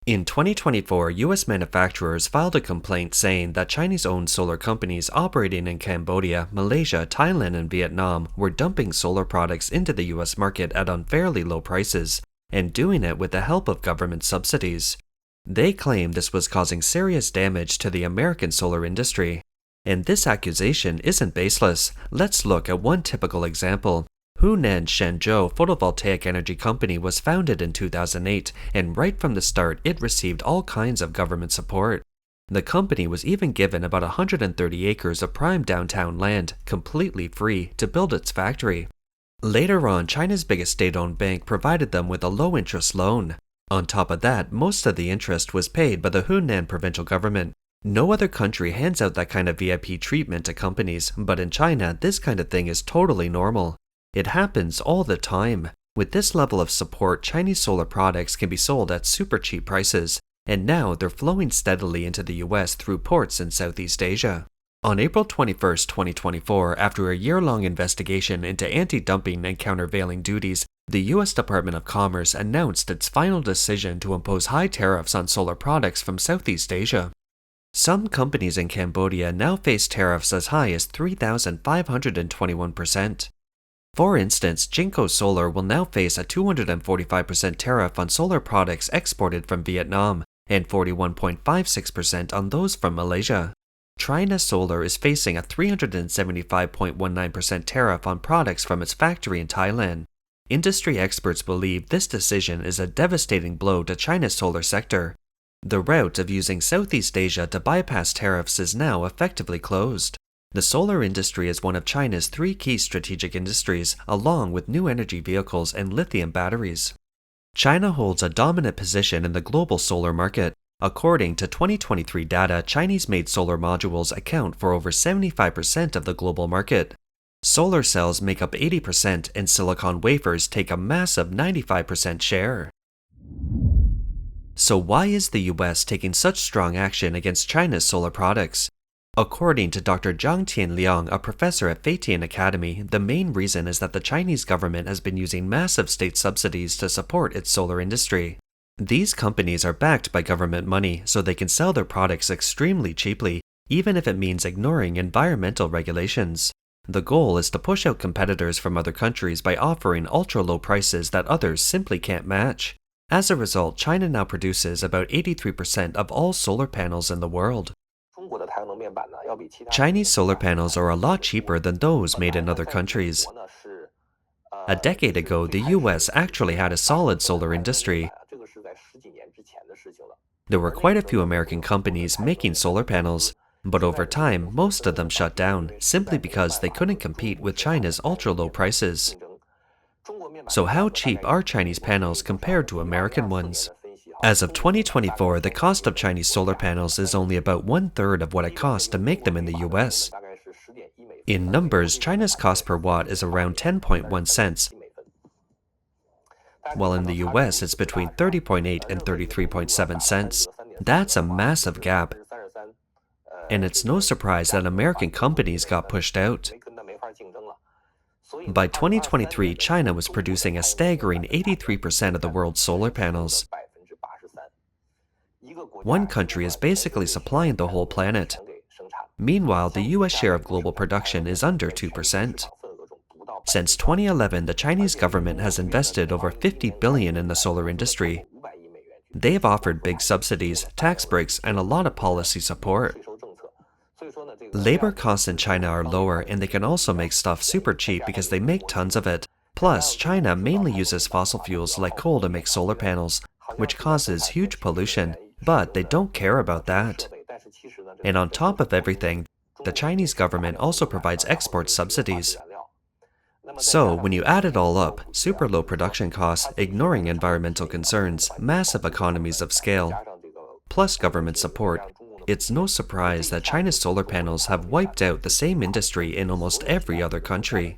In 2024, US manufacturers filed a complaint saying that Chinese-owned solar companies operating in Cambodia, Malaysia, Thailand, and Vietnam were dumping solar products into the US market at unfairly low prices, and doing it with the help of government subsidies. They claim this was causing serious damage to the American solar industry. And this accusation isn't baseless. Let's look at one typical example. Hunan Shenzhou Photovoltaic Energy Company was founded in 2008, and right from the start it received all kinds of government support. The company was even given about 130 acres of prime downtown land, completely free, to build its factory. Later on, China's biggest state-owned bank provided them with a low-interest loan. On top of that, most of the interest was paid by the Hunan provincial government. No other country hands out that kind of VIP treatment to companies, but in China, this kind of thing is totally normal. It happens all the time. With this level of support, Chinese solar products can be sold at super cheap prices, and now they're flowing steadily into the US through ports in Southeast Asia. On April 21, 2024, after a year-long investigation into anti-dumping and countervailing duties, the US Department of Commerce announced its final decision to impose high tariffs on solar products from Southeast Asia. Some companies in Cambodia now face tariffs as high as 3,521%. For instance, Jinko Solar will now face a 245% tariff on solar products exported from Vietnam and 41.56% on those from Malaysia. Trina Solar is facing a 375.19% tariff on products from its factory in Thailand. Industry experts believe this decision is a devastating blow to China's solar sector. The route of using Southeast Asia to bypass tariffs is now effectively closed. The solar industry is one of China's three key strategic industries, along with new energy vehicles and lithium batteries. China holds a dominant position in the global solar market. According to 2023 data, Chinese-made solar modules account for over 75% of the global market. Solar cells make up 80%, and silicon wafers take a massive 95% share. So why is the US taking such strong action against China's solar products? According to Dr. Zhang Tianliang, a professor at Feitian Academy, the main reason is that the Chinese government has been using massive state subsidies to support its solar industry. These companies are backed by government money, so they can sell their products extremely cheaply, even if it means ignoring environmental regulations. The goal is to push out competitors from other countries by offering ultra-low prices that others simply can't match. As a result, China now produces about 83% of all solar panels in the world. Chinese solar panels are a lot cheaper than those made in other countries. A decade ago, the US actually had a solid solar industry. There were quite a few American companies making solar panels, but over time, most of them shut down, simply because they couldn't compete with China's ultra-low prices. So how cheap are Chinese panels compared to American ones? As of 2024, the cost of Chinese solar panels is only about 1/3 of what it costs to make them in the US. In numbers, China's cost per watt is around 10.1 cents, while in the US it's between 30.8 and 33.7 cents. That's a massive gap. And it's no surprise that American companies got pushed out. By 2023, China was producing a staggering 83% of the world's solar panels. One country is basically supplying the whole planet. Meanwhile, the US share of global production is under 2%. Since 2011, the Chinese government has invested over $50 billion in the solar industry. They've offered big subsidies, tax breaks, and a lot of policy support. Labor costs in China are lower, and they can also make stuff super cheap because they make tons of it. Plus, China mainly uses fossil fuels like coal to make solar panels, which causes huge pollution, but they don't care about that. And on top of everything, the Chinese government also provides export subsidies. So, when you add it all up, super low production costs, ignoring environmental concerns, massive economies of scale, plus government support, it's no surprise that China's solar panels have wiped out the same industry in almost every other country.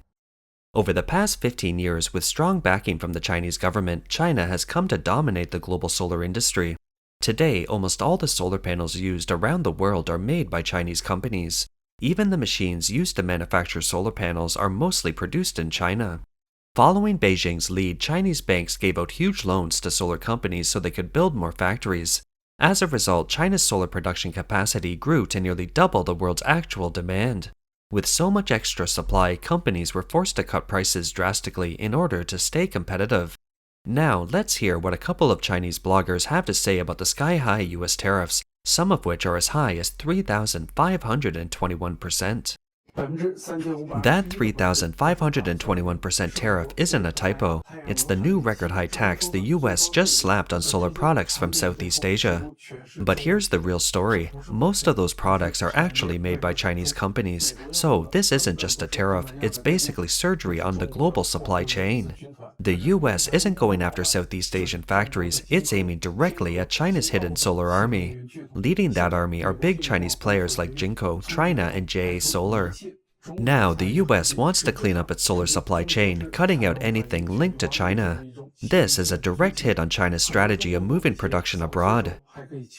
Over the past 15 years, with strong backing from the Chinese government, China has come to dominate the global solar industry. Today, almost all the solar panels used around the world are made by Chinese companies. Even the machines used to manufacture solar panels are mostly produced in China. Following Beijing's lead, Chinese banks gave out huge loans to solar companies so they could build more factories. As a result, China's solar production capacity grew to nearly double the world's actual demand. With so much extra supply, companies were forced to cut prices drastically in order to stay competitive. Now, let's hear what a couple of Chinese bloggers have to say about the sky-high US tariffs, some of which are as high as 3,521%. That 3,521% tariff isn't a typo. It's the new record high tax the US just slapped on solar products from Southeast Asia. But here's the real story. Most of those products are actually made by Chinese companies, so this isn't just a tariff, it's basically surgery on the global supply chain. The US isn't going after Southeast Asian factories, it's aiming directly at China's hidden solar army. Leading that army are big Chinese players like Jinko, Trina, and JA Solar. Now, the US wants to clean up its solar supply chain, cutting out anything linked to China. This is a direct hit on China's strategy of moving production abroad.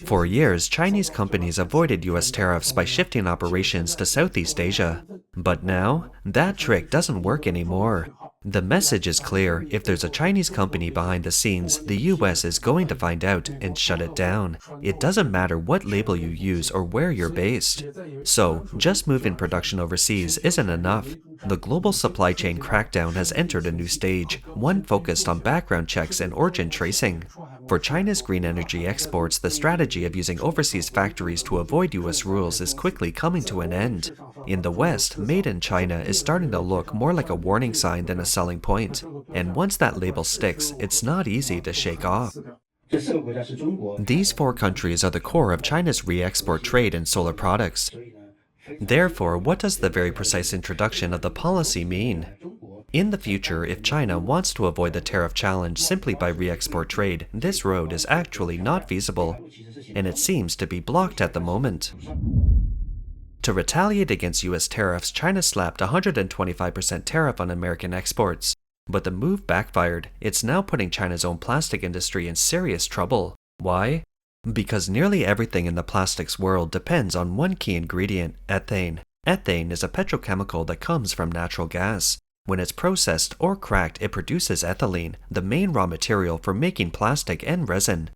For years, Chinese companies avoided US tariffs by shifting operations to Southeast Asia. But now, that trick doesn't work anymore. The message is clear: if there's a Chinese company behind the scenes, the US is going to find out and shut it down. It doesn't matter what label you use or where you're based. So, just moving production overseas isn't enough. The global supply chain crackdown has entered a new stage, one focused on background checks and origin tracing. For China's green energy exports, the strategy of using overseas factories to avoid US rules is quickly coming to an end. In the West, Made in China is starting to look more like a warning sign than a selling point. And once that label sticks, it's not easy to shake off. These four countries are the core of China's re-export trade in solar products. Therefore, what does the very precise introduction of the policy mean? In the future, if China wants to avoid the tariff challenge simply by re-export trade, this road is actually not feasible, and it seems to be blocked at the moment. To retaliate against US tariffs, China slapped a 125% tariff on American exports. But the move backfired. It's now putting China's own plastic industry in serious trouble. Why? Because nearly everything in the plastics world depends on one key ingredient, ethane. Ethane is a petrochemical that comes from natural gas. When it's processed or cracked, it produces ethylene, the main raw material for making plastic and resin.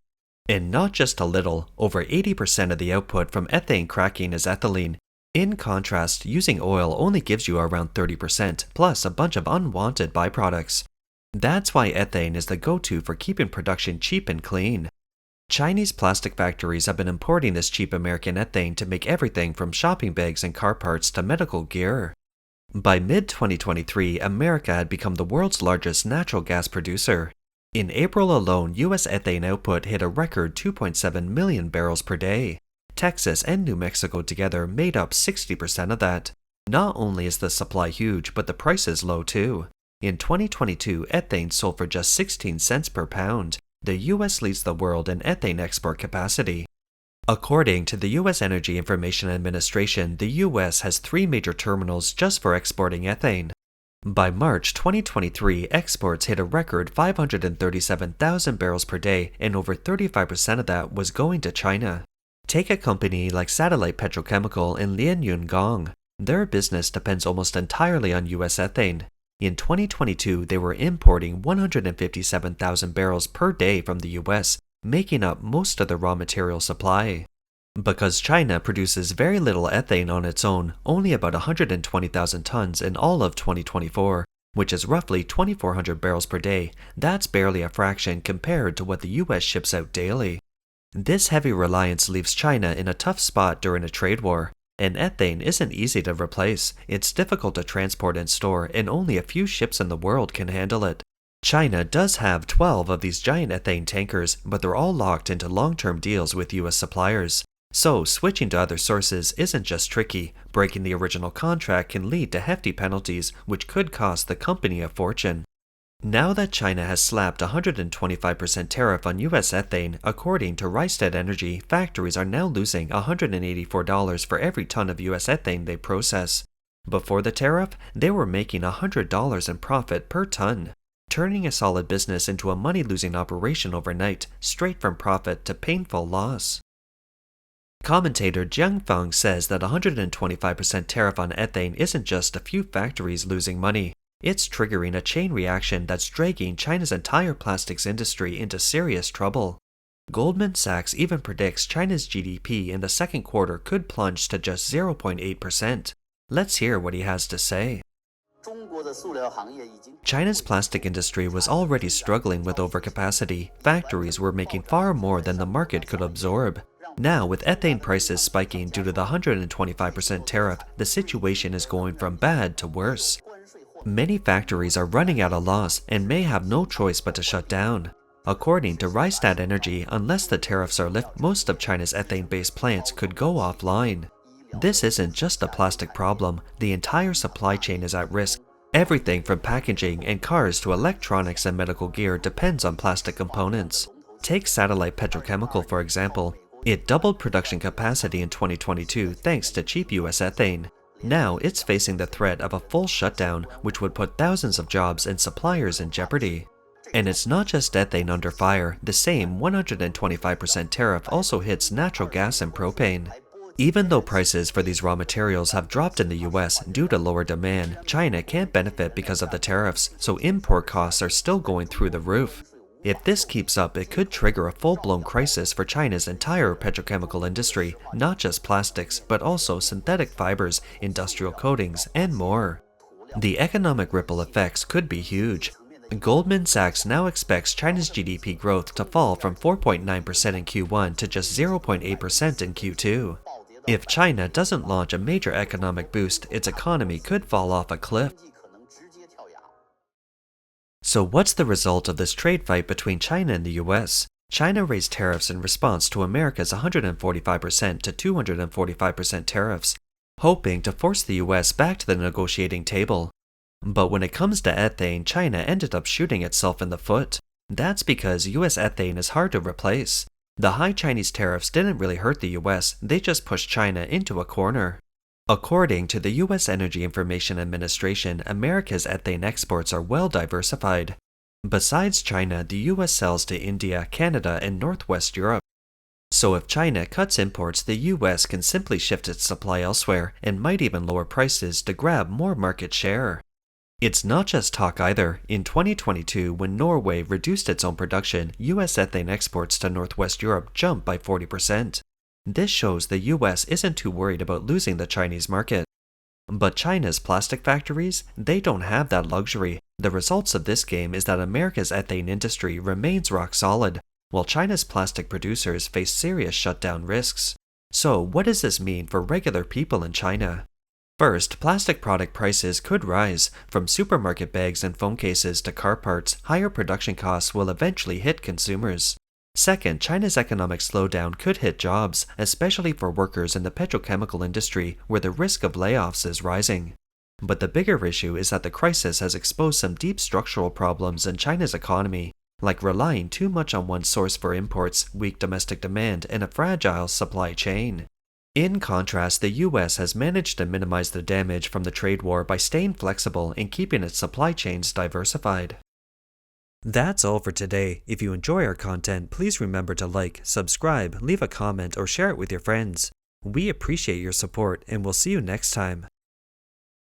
And not just a little, over 80% of the output from ethane cracking is ethylene. In contrast, using oil only gives you around 30%, plus a bunch of unwanted byproducts. That's why ethane is the go-to for keeping production cheap and clean. Chinese plastic factories have been importing this cheap American ethane to make everything from shopping bags and car parts to medical gear. By mid-2023, America had become the world's largest natural gas producer. In April alone, US ethane output hit a record 2.7 million barrels per day. Texas and New Mexico together made up 60% of that. Not only is the supply huge, but the price is low too. In 2022, ethane sold for just 16 cents per pound. The US leads the world in ethane export capacity. According to the US Energy Information Administration, the US has 3 major terminals just for exporting ethane. By March 2023, exports hit a record 537,000 barrels per day, and over 35% of that was going to China. Take a company like Satellite Petrochemical in Lianyungang. Their business depends almost entirely on US ethane. In 2022, they were importing 157,000 barrels per day from the US, making up most of the raw material supply. Because China produces very little ethane on its own, only about 120,000 tons in all of 2024, which is roughly 2,400 barrels per day, that's barely a fraction compared to what the US ships out daily. This heavy reliance leaves China in a tough spot during a trade war, and ethane isn't easy to replace. It's difficult to transport and store, and only a few ships in the world can handle it. China does have 12 of these giant ethane tankers, but they're all locked into long-term deals with US suppliers. So, switching to other sources isn't just tricky. Breaking the original contract can lead to hefty penalties, which could cost the company a fortune. Now that China has slapped a 125% tariff on US ethane, according to Rystad Energy, factories are now losing $184 for every ton of US ethane they process. Before the tariff, they were making $100 in profit per ton, turning a solid business into a money-losing operation overnight, straight from profit to painful loss. Commentator Jiang Feng says that a 125% tariff on ethane isn't just a few factories losing money. It's triggering a chain reaction that's dragging China's entire plastics industry into serious trouble. Goldman Sachs even predicts China's GDP in the second quarter could plunge to just 0.8%. Let's hear what he has to say. China's plastic industry was already struggling with overcapacity. Factories were making far more than the market could absorb. Now, with ethane prices spiking due to the 125% tariff, the situation is going from bad to worse. Many factories are running out of loss and may have no choice but to shut down. According to Rystad Energy, unless the tariffs are lifted, most of China's ethane-based plants could go offline. This isn't just a plastic problem, the entire supply chain is at risk. Everything from packaging and cars to electronics and medical gear depends on plastic components. Take Satellite Petrochemical for example. It doubled production capacity in 2022 thanks to cheap US ethane. Now it's facing the threat of a full shutdown, which would put thousands of jobs and suppliers in jeopardy. And it's not just ethane under fire, the same 125% tariff also hits natural gas and propane. Even though prices for these raw materials have dropped in the US due to lower demand, China can't benefit because of the tariffs, so import costs are still going through the roof. If this keeps up, it could trigger a full-blown crisis for China's entire petrochemical industry, not just plastics, but also synthetic fibers, industrial coatings, and more. The economic ripple effects could be huge. Goldman Sachs now expects China's GDP growth to fall from 4.9% in Q1 to just 0.8% in Q2. If China doesn't launch a major economic boost, its economy could fall off a cliff. So what's the result of this trade fight between China and the US? China raised tariffs in response to America's 145% to 245% tariffs, hoping to force the US back to the negotiating table. But when it comes to ethane, China ended up shooting itself in the foot. That's because US ethane is hard to replace. The high Chinese tariffs didn't really hurt the US, they just pushed China into a corner. According to the US Energy Information Administration, America's ethane exports are well diversified. Besides China, the US sells to India, Canada, and Northwest Europe. So if China cuts imports, the US can simply shift its supply elsewhere and might even lower prices to grab more market share. It's not just talk either. In 2022, when Norway reduced its own production, US ethane exports to Northwest Europe jumped by 40%. This shows the US isn't too worried about losing the Chinese market. But China's plastic factories, they don't have that luxury. The results of this game is that America's ethane industry remains rock solid, while China's plastic producers face serious shutdown risks. So what does this mean for regular people in China? First, plastic product prices could rise. From supermarket bags and phone cases to car parts, higher production costs will eventually hit consumers. Second, China's economic slowdown could hit jobs, especially for workers in the petrochemical industry, where the risk of layoffs is rising. But the bigger issue is that the crisis has exposed some deep structural problems in China's economy, like relying too much on one source for imports, weak domestic demand, and a fragile supply chain. In contrast, the US has managed to minimize the damage from the trade war by staying flexible and keeping its supply chains diversified. That's all for today. If you enjoy our content, please remember to like, subscribe, leave a comment, or share it with your friends. We appreciate your support, and we'll see you next time.